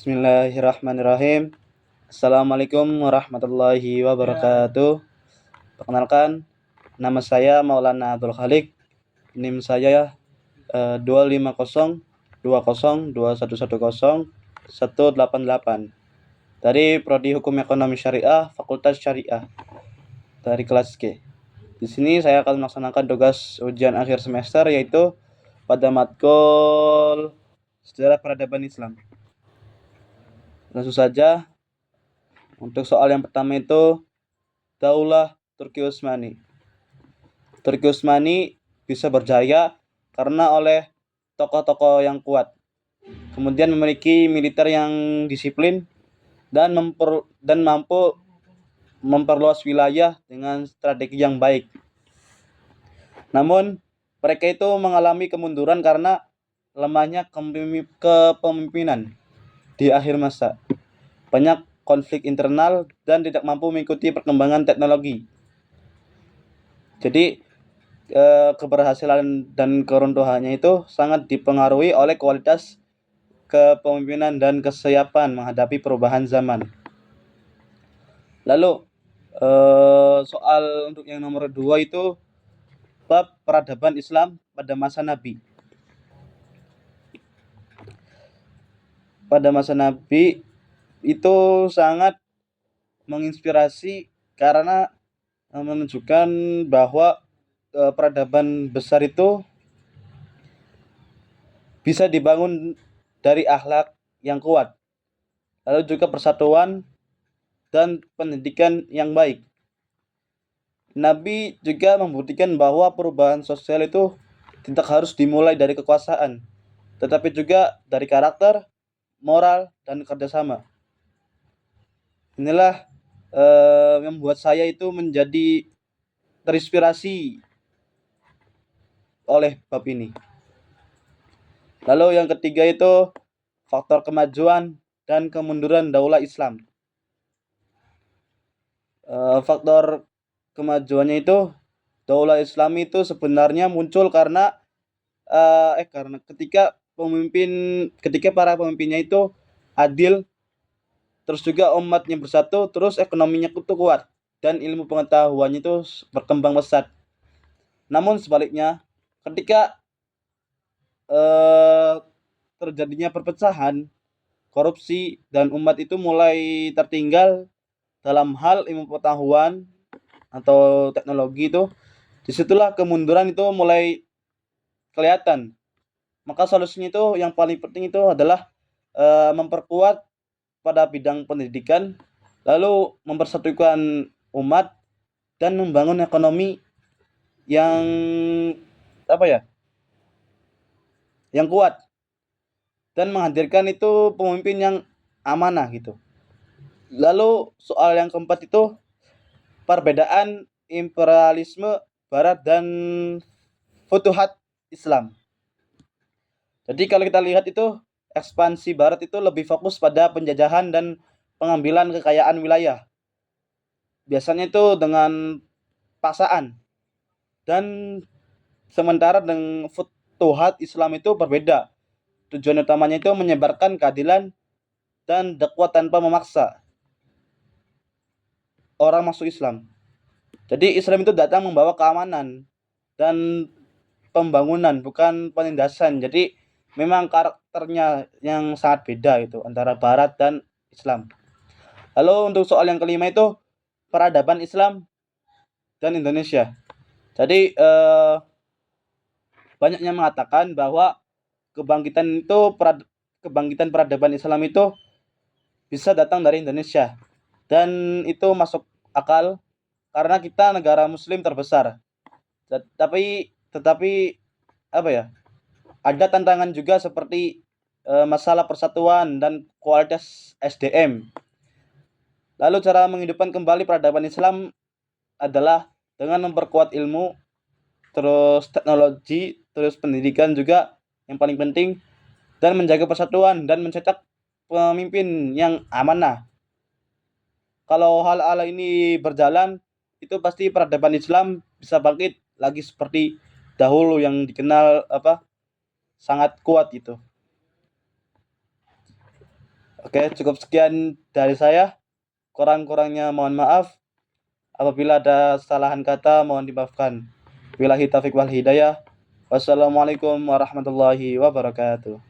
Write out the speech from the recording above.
Bismillahirrahmanirrahim. Assalamualaikum warahmatullahi wabarakatuh. Perkenalkan, nama saya Maulana Abdul Khalik. NIM saya 2502021110188 dari Prodi Hukum Ekonomi Syariah Fakultas Syariah dari kelas G. Di sini saya akan melaksanakan tugas ujian akhir semester yaitu pada matkul Sejarah Peradaban Islam. Langsung saja, untuk soal yang pertama itu Daulah Turki Utsmani. Turki Utsmani bisa berjaya karena oleh tokoh-tokoh yang kuat, kemudian memiliki militer yang disiplin dan mampu memperluas wilayah dengan strategi yang baik. Namun mereka itu mengalami kemunduran karena lemahnya kepemimpinan di akhir masa. Banyak konflik internal dan tidak mampu mengikuti perkembangan teknologi. Jadi keberhasilan dan keruntuhannya itu sangat dipengaruhi oleh kualitas kepemimpinan dan kesiapan menghadapi perubahan zaman. Lalu soal untuk yang nomor 2 itu bab peradaban Islam pada masa Nabi. Pada masa Nabi itu sangat menginspirasi karena menunjukkan bahwa peradaban besar itu bisa dibangun dari akhlak yang kuat, lalu juga persatuan dan pendidikan yang baik. Nabi juga membuktikan bahwa perubahan sosial itu tidak harus dimulai dari kekuasaan, tetapi juga dari karakter, moral, dan kerjasama. Inilah yang membuat saya itu menjadi terinspirasi oleh bab ini. Lalu yang ketiga itu faktor kemajuan dan kemunduran daulah Islam. Faktor kemajuannya itu daulah Islam itu sebenarnya muncul karena ketika para pemimpinnya itu adil, terus juga umatnya bersatu, terus ekonominya itu kuat dan ilmu pengetahuannya itu berkembang pesat. Namun sebaliknya, ketika terjadinya perpecahan, korupsi, dan umat itu mulai tertinggal dalam hal ilmu pengetahuan atau teknologi itu, disitulah kemunduran itu mulai kelihatan. Maka solusinya itu yang paling penting itu adalah memperkuat pada bidang pendidikan, lalu mempersatukan umat dan membangun ekonomi yang yang kuat dan menghadirkan itu pemimpin yang amanah gitu. Lalu soal yang keempat itu perbedaan imperialisme Barat dan futuhat Islam. Jadi kalau kita lihat itu ekspansi Barat itu lebih fokus pada penjajahan dan pengambilan kekayaan wilayah. Biasanya itu dengan paksaan. Dan sementara dengan futuhat Islam itu berbeda. Tujuan utamanya itu menyebarkan keadilan dan dakwah tanpa memaksa orang masuk Islam. Jadi Islam itu datang membawa keamanan dan pembangunan, bukan penindasan. Jadi memang karakternya yang sangat beda itu antara Barat dan Islam. Lalu untuk soal yang kelima itu peradaban Islam dan Indonesia. Jadi banyak yang mengatakan bahwa kebangkitan peradaban Islam itu bisa datang dari Indonesia, dan itu masuk akal karena kita negara Muslim terbesar. Tetapi ada tantangan juga seperti masalah persatuan dan kualitas SDM. Lalu cara menghidupkan kembali peradaban Islam adalah dengan memperkuat ilmu, terus teknologi, terus pendidikan juga yang paling penting, dan menjaga persatuan dan mencetak pemimpin yang amanah. Kalau hal-hal ini berjalan, itu pasti peradaban Islam bisa bangkit lagi seperti dahulu yang dikenal sangat kuat itu. Oke, cukup sekian dari saya. Kurang-kurangnya mohon maaf. Apabila ada kesalahan kata mohon dimaafkan. Billahi taufiq wal hidayah. Wassalamualaikum warahmatullahi wabarakatuh.